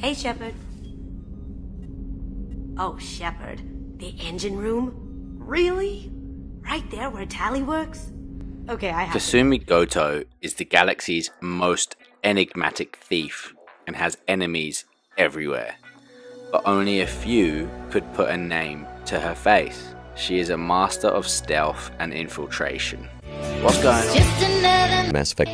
Hey, Shepard. Oh, Shepard. The engine room? Really? Right there where Tally works? Okay, I have Kasumi Goto is the galaxy's most enigmatic thief and has enemies everywhere, but only a few could put a name to her face. She is a master of stealth and infiltration. What's going on? Mass Effect.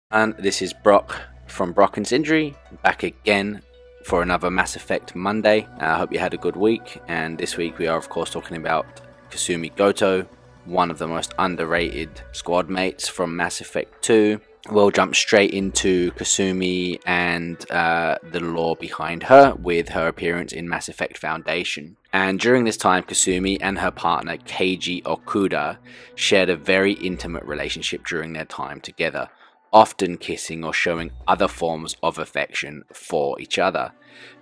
And this is Brock from Brock and Sindri, back again for another Mass Effect Monday. I hope you had a good week, and this week we are of course talking about Kasumi Goto, one of the most underrated squad mates from Mass Effect 2. We'll jump straight into Kasumi and the lore behind her with her appearance in Mass Effect Foundation. And during this time, Kasumi and her partner Keiji Okuda shared a very intimate relationship during their time together, often kissing or showing other forms of affection for each other.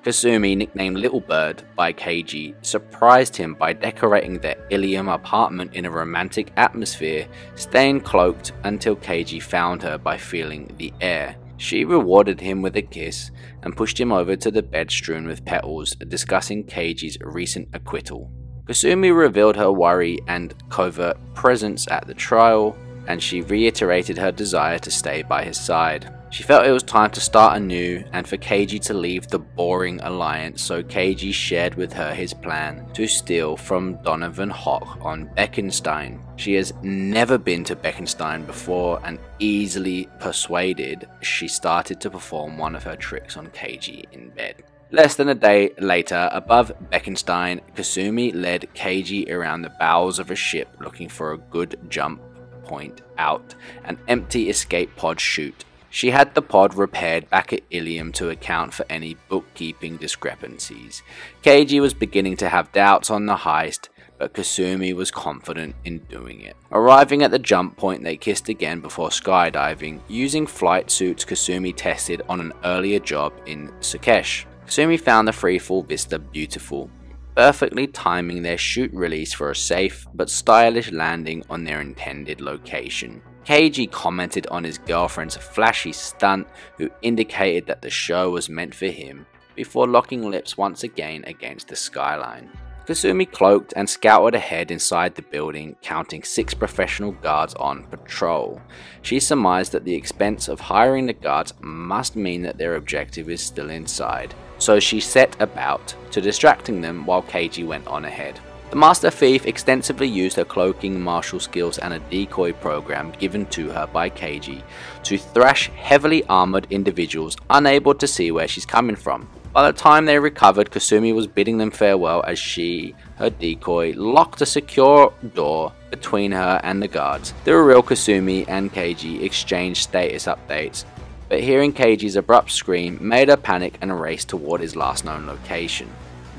Kasumi, nicknamed Little Bird by Keiji, surprised him by decorating their Ilium apartment in a romantic atmosphere, staying cloaked until Keiji found her by feeling the air. She rewarded him with a kiss and pushed him over to the bed strewn with petals, discussing Keiji's recent acquittal. Kasumi revealed her worry and covert presence at the trial, and she reiterated her desire to stay by his side. She felt it was time to start anew and for Keiji to leave the boring alliance, so Keiji shared with her his plan to steal from Donovan Hock on Beckenstein. She has never been to Beckenstein before, and easily persuaded, she started to perform one of her tricks on Keiji in bed. Less than a day later, above Beckenstein, Kasumi led Keiji around the bowels of a ship looking for a good jump point out an empty escape pod chute. She had the pod repaired back at Ilium to account for any bookkeeping discrepancies. Keiji was beginning to have doubts on the heist, but Kasumi was confident in doing it. Arriving at the jump point, they kissed again before skydiving, using flight suits Kasumi tested on an earlier job in Sukesh. Kasumi found the freefall vista beautiful, perfectly timing their chute release for a safe but stylish landing on their intended location. Keiji commented on his girlfriend's flashy stunt, who indicated that the show was meant for him, before locking lips once again against the skyline. Kasumi cloaked and scouted ahead inside the building, counting 6 professional guards on patrol. She surmised that the expense of hiring the guards must mean that their objective is still inside, so she set about to distracting them while Keiji went on ahead. The Master Thief extensively used her cloaking, martial skills and a decoy program given to her by Keiji to thrash heavily armoured individuals unable to see where she's coming from. By the time they recovered, Kasumi was bidding them farewell as she, her decoy, locked a secure door between her and the guards. The real Kasumi and Keiji exchanged status updates, but hearing Keiji's abrupt scream made her panic and race toward his last known location.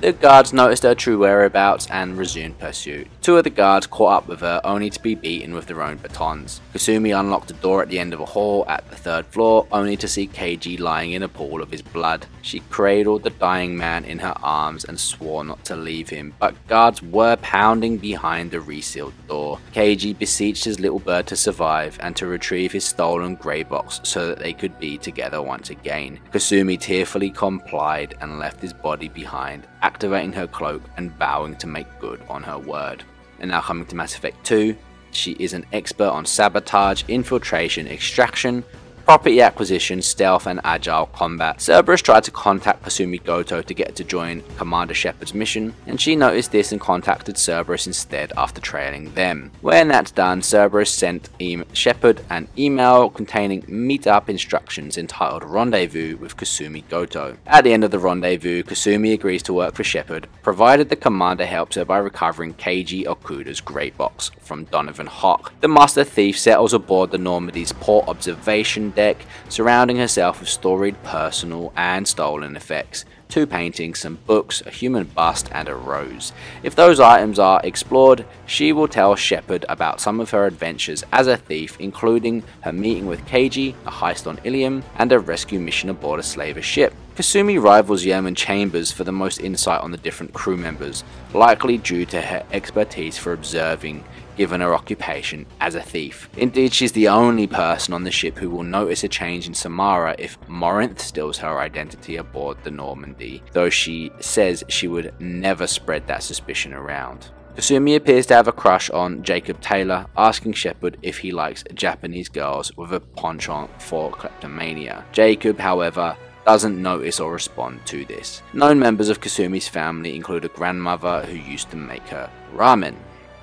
The guards noticed her true whereabouts and resumed pursuit. 2 of the guards caught up with her, only to be beaten with their own batons. Kasumi unlocked a door at the end of a hall at the 3rd floor, only to see Keiji lying in a pool of his blood. She cradled the dying man in her arms and swore not to leave him, but guards were pounding behind the resealed door. Keiji beseeched his little bird to survive and to retrieve his stolen grey box so that they could be together once again. Kasumi tearfully complied and left his body behind, activating her cloak and vowing to make good on her word. And now coming to Mass Effect 2, she is an expert on sabotage, infiltration, extraction, property acquisition, stealth and agile combat. Cerberus tried to contact Kasumi Goto to get her to join Commander Shepard's mission, and she noticed this and contacted Cerberus instead after trailing them. When that's done, Cerberus sent Shepard an email containing meet-up instructions entitled Rendezvous with Kasumi Goto. At the end of the rendezvous, Kasumi agrees to work for Shepard, provided the commander helps her by recovering Keiji Okuda's grey box from Donovan Hock. The Master Thief settles aboard the Normandy's port observation deck, surrounding herself with storied personal and stolen effects. 2 paintings, some books, a human bust and a rose. If those items are explored, she will tell Shepard about some of her adventures as a thief, including her meeting with Keiji, a heist on Ilium, and a rescue mission aboard a slaver ship. Kasumi rivals Yeoman Chambers for the most insight on the different crew members, likely due to her expertise for observing given her occupation as a thief. Indeed, she's the only person on the ship who will notice a change in Samara if Morinth steals her identity aboard the Normandy, though she says she would never spread that suspicion around. Kasumi appears to have a crush on Jacob Taylor, asking Shepard if he likes Japanese girls with a penchant for kleptomania. Jacob, however, doesn't notice or respond to this. Known members of Kasumi's family include a grandmother who used to make her ramen.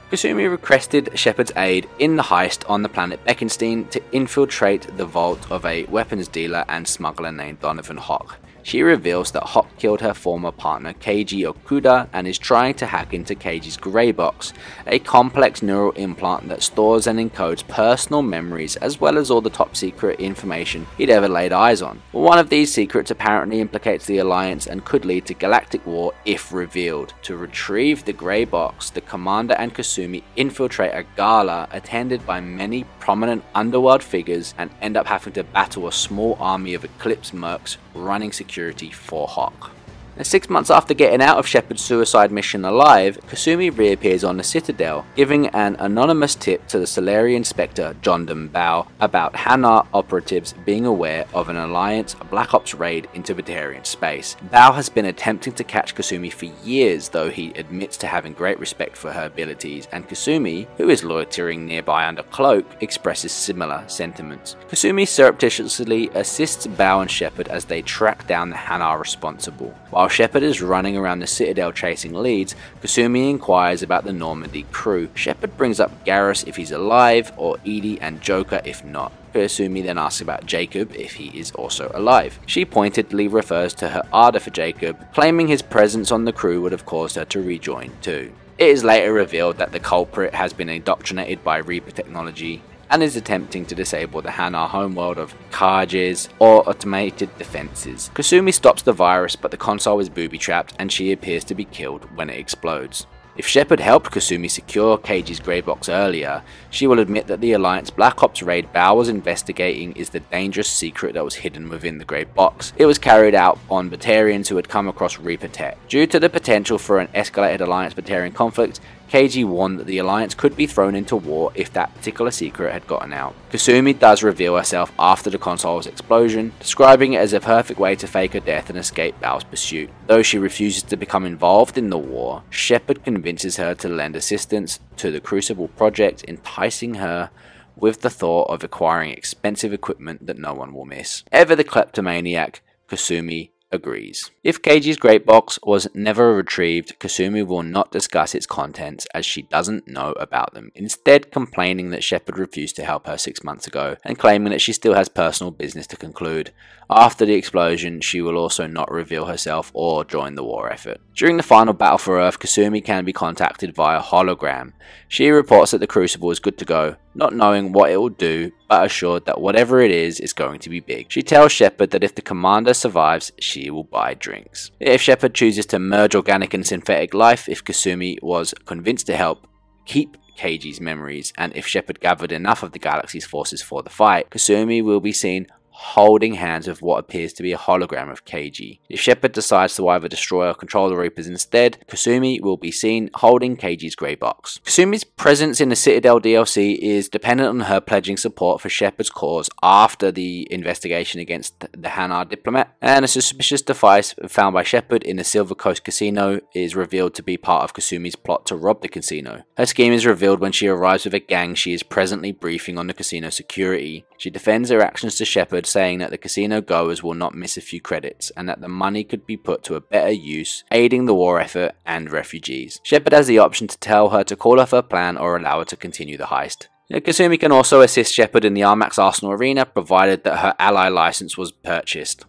Kasumi requested Shepard's aid in the heist on the planet Beckenstein to infiltrate the vault of a weapons dealer and smuggler named Donovan Hock. She reveals that Hock killed her former partner Keiji Okuda and is trying to hack into Keiji's Grey Box, a complex neural implant that stores and encodes personal memories as well as all the top secret information he'd ever laid eyes on. One of these secrets apparently implicates the Alliance and could lead to galactic war if revealed. To retrieve the Grey Box, the Commander and Kasumi infiltrate a gala attended by many prominent underworld figures and end up having to battle a small army of Eclipse mercs running security for Hock. And 6 months after getting out of Shepard's suicide mission alive, Kasumi reappears on the Citadel, giving an anonymous tip to the Solari Inspector John Bao about Hanar operatives being aware of an Alliance Black Ops raid into Batarian space. Bao has been attempting to catch Kasumi for years, though he admits to having great respect for her abilities, and Kasumi, who is loitering nearby under cloak, expresses similar sentiments. Kasumi surreptitiously assists Bao and Shepard as they track down the Hanar responsible. While Shepard is running around the Citadel chasing leads, Kasumi inquires about the Normandy crew. Shepard brings up Garrus if he's alive, or Edie and Joker if not. Kasumi then asks about Jacob if he is also alive. She pointedly refers to her ardor for Jacob, claiming his presence on the crew would have caused her to rejoin too. It is later revealed that the culprit has been indoctrinated by Reaper technology and is attempting to disable the Hanar homeworld of Kages or automated defenses. Kasumi stops the virus, but the console is booby-trapped and she appears to be killed when it explodes. If Shepard helped Kasumi secure Keiji's Grey Box earlier, she will admit that the Alliance Black Ops raid Bao was investigating is the dangerous secret that was hidden within the Grey Box. It was carried out on Batarians who had come across Reaper tech. Due to the potential for an escalated Alliance-Batarian conflict, Keiji warned that the Alliance could be thrown into war if that particular secret had gotten out. Kasumi does reveal herself after the console's explosion, describing it as a perfect way to fake her death and escape Bao's pursuit. Though she refuses to become involved in the war, Shepard convinces her to lend assistance to the Crucible project, enticing her with the thought of acquiring expensive equipment that no one will miss. Ever the kleptomaniac, Kasumi agrees. If Keiji's Grey Box was never retrieved, Kasumi will not discuss its contents as she doesn't know about them, instead complaining that Shepard refused to help her 6 months ago and claiming that she still has personal business to conclude. After the explosion, she will also not reveal herself or join the war effort. During the final battle for Earth, Kasumi can be contacted via hologram. She reports that the Crucible is good to go, not knowing what it will do, but assured that whatever it is going to be big. She tells Shepard that if the commander survives, she will buy drinks. If Shepard chooses to merge organic and synthetic life, if Kasumi was convinced to help keep Keiji's memories, and if Shepard gathered enough of the galaxy's forces for the fight, Kasumi will be seen holding hands with what appears to be a hologram of Keiji. If Shepard decides to either destroy or control the Reapers instead, Kasumi will be seen holding Keiji's Grey Box. Kasumi's presence in the Citadel DLC is dependent on her pledging support for Shepard's cause after the investigation against the Hanar diplomat, and a suspicious device found by Shepard in the Silver Coast Casino is revealed to be part of Kasumi's plot to rob the casino. Her scheme is revealed when she arrives with a gang she is presently briefing on the casino security. She defends her actions to Shepard, saying that the casino goers will not miss a few credits and that the money could be put to a better use, aiding the war effort and refugees. Shepard has the option to tell her to call off her plan or allow her to continue the heist. Kasumi can also assist Shepard in the Armax Arsenal arena, provided that her ally license was purchased.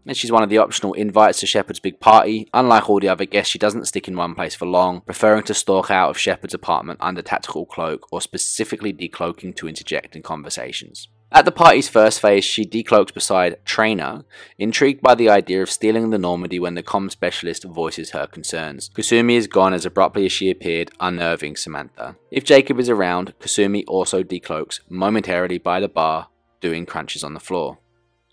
And she's one of the optional invites to Shepard's big party. Unlike all the other guests, she doesn't stick in one place for long, preferring to stalk out of Shepard's apartment under tactical cloak or specifically decloaking to interject in conversations. At the party's first phase, she decloaks beside Trainer, intrigued by the idea of stealing the Normandy when the comm specialist voices her concerns. Kasumi is gone as abruptly as she appeared, unnerving Samantha. If Jacob is around, Kasumi also decloaks momentarily by the bar, doing crunches on the floor.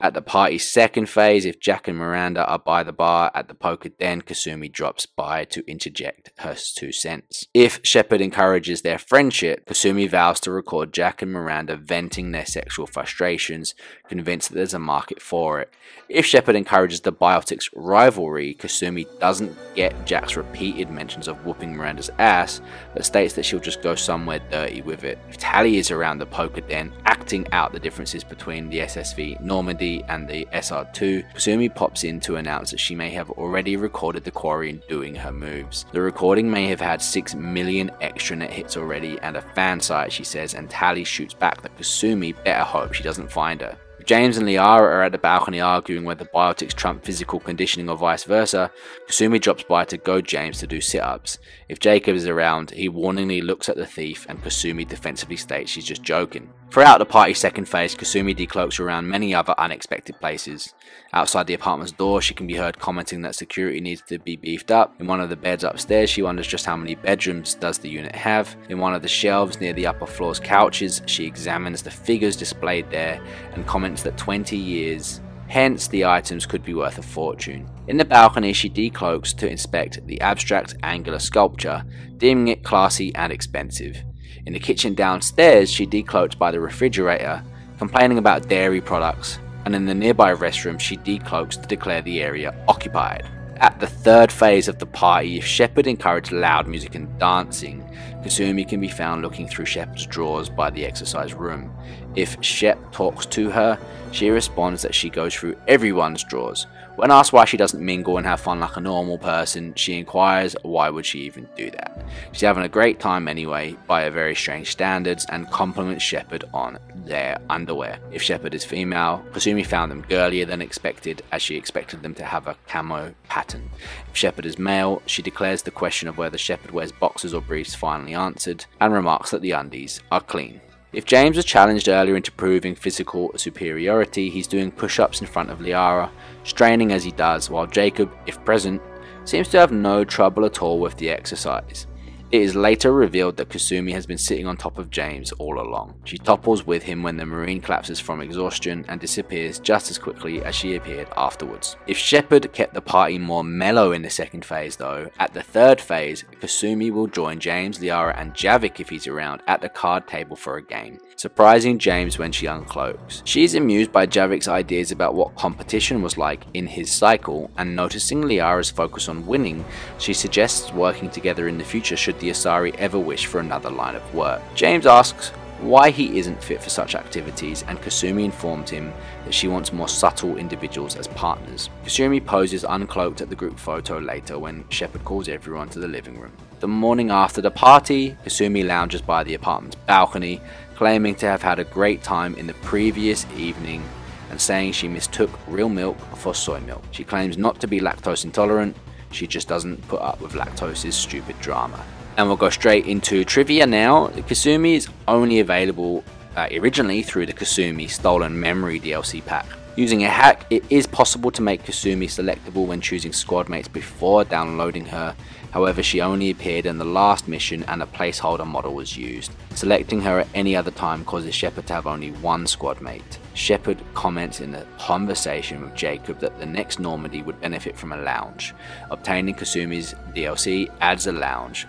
At the party's second phase, if Jack and Miranda are by the bar at the poker den, Kasumi drops by to interject her 2 cents. If Shepard encourages their friendship, Kasumi vows to record Jack and Miranda venting their sexual frustrations, convinced that there's a market for it. If Shepard encourages the biotics rivalry, Kasumi doesn't get Jack's repeated mentions of whooping Miranda's ass, but states that she'll just go somewhere dirty with it. If Tally is around the poker den, acting out the differences between the SSV Normandy and the SR2, Kasumi pops in to announce that she may have already recorded the quarry in doing her moves. The recording may have had 6 million extra net hits already and a fan site, she says, and Tally shoots back that Kasumi better hope she doesn't find her. James and Liara are at the balcony arguing whether biotics trump physical conditioning or vice versa. Kasumi drops by to goad James to do sit-ups. If Jacob is around, he warningly looks at the thief and Kasumi defensively states she's just joking. Throughout the party's second phase, Kasumi decloaks around many other unexpected places. Outside the apartment's door, she can be heard commenting that security needs to be beefed up. In one of the beds upstairs, she wonders just how many bedrooms does the unit have. In one of the shelves near the upper floor's couches, she examines the figures displayed there and comments that 20 years hence the items could be worth a fortune. In the balcony, she decloaks to inspect the abstract angular sculpture, deeming it classy and expensive. In the kitchen downstairs, she decloaks by the refrigerator, complaining about dairy products, and in the nearby restroom, she decloaks to declare the area occupied. At the third phase of the party, if Shepard encouraged loud music and dancing, Kasumi can be found looking through Shepard's drawers by the exercise room. If Shep talks to her, she responds that she goes through everyone's drawers. When asked why she doesn't mingle and have fun like a normal person, she inquires why would she even do that. She's having a great time anyway, by her very strange standards, and compliments Shepard on their underwear. If Shepard is female, Kasumi found them girlier than expected, as she expected them to have a camo pattern. If Shepard is male, she declares the question of whether Shepard wears boxers or briefs finally answered, and remarks that the undies are clean. If James was challenged earlier into proving physical superiority, he's doing push-ups in front of Liara, straining as he does, while Jacob, if present, seems to have no trouble at all with the exercise. It is later revealed that Kasumi has been sitting on top of James all along. She topples with him when the Marine collapses from exhaustion and disappears just as quickly as she appeared afterwards. If Shepard kept the party more mellow in the second phase though, at the third phase, Kasumi will join James, Liara and Javik if he's around at the card table for a game, surprising James when she uncloaks. She is amused by Javik's ideas about what competition was like in his cycle, and noticing Liara's focus on winning, she suggests working together in the future should the Asari ever wish for another line of work. James asks why he isn't fit for such activities, and Kasumi informed him that she wants more subtle individuals as partners. Kasumi poses uncloaked at the group photo later when Shepard calls everyone to the living room. The morning after the party, Kasumi lounges by the apartment's balcony, claiming to have had a great time in the previous evening and saying she mistook real milk for soy milk. She claims not to be lactose intolerant, she just doesn't put up with lactose's stupid drama. And we'll go straight into trivia now. Kasumi is only available originally through the Kasumi Stolen Memory DLC pack. Using a hack, it is possible to make Kasumi selectable when choosing squad mates before downloading her. However, she only appeared in the last mission and a placeholder model was used. Selecting her at any other time causes Shepard to have only one squad mate. Shepard comments in a conversation with Jacob that the next Normandy would benefit from a lounge. Obtaining Kasumi's DLC adds a lounge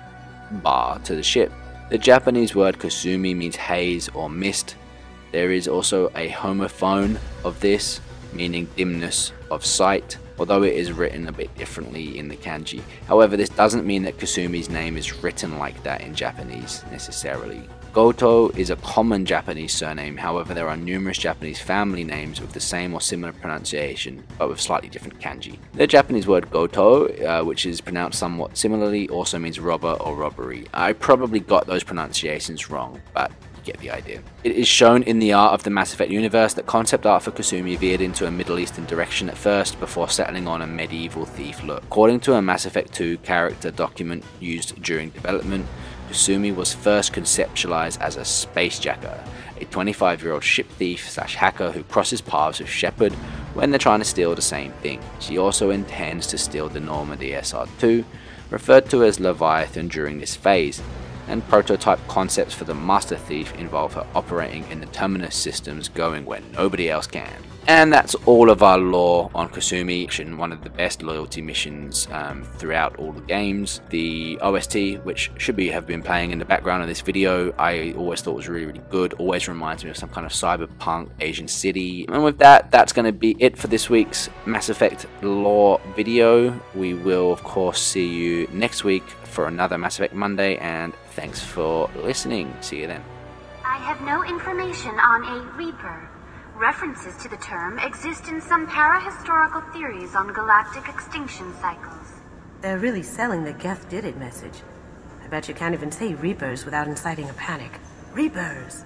bar to the ship. The Japanese word Kasumi means haze or mist. There is also a homophone of this, meaning dimness of sight, although it is written a bit differently in the kanji. However, this doesn't mean that Kasumi's name is written like that in Japanese necessarily. Goto is a common Japanese surname, however there are numerous Japanese family names with the same or similar pronunciation, but with slightly different kanji. The Japanese word Goto, which is pronounced somewhat similarly, also means robber or robbery. I probably got those pronunciations wrong, but get the idea. It is shown in the art of the Mass Effect universe that concept art for Kasumi veered into a Middle Eastern direction at first, before settling on a medieval thief look. According to a Mass Effect 2 character document used during development, Kasumi was first conceptualized as a spacejacker, a 25-year-old ship thief slash hacker who crosses paths with Shepard when they're trying to steal the same thing. She also intends to steal the Normandy SR2, referred to as Leviathan during this phase, and prototype concepts for the Master Thief involve her operating in the Terminus systems going where nobody else can. And that's all of our lore on Kasumi, one of the best loyalty missions throughout all the games. The OST, which should have been playing in the background of this video, I always thought was really good. Always reminds me of some kind of cyberpunk Asian city. And with that, that's going to be it for this week's Mass Effect lore video. We will of course see you next week for another Mass Effect Monday, and thanks for listening. See you then. I have no information on a Reaper. References to the term exist in some para-historical theories on galactic extinction cycles. They're really selling the Geth did it message. I bet you can't even say Reapers without inciting a panic. Reapers!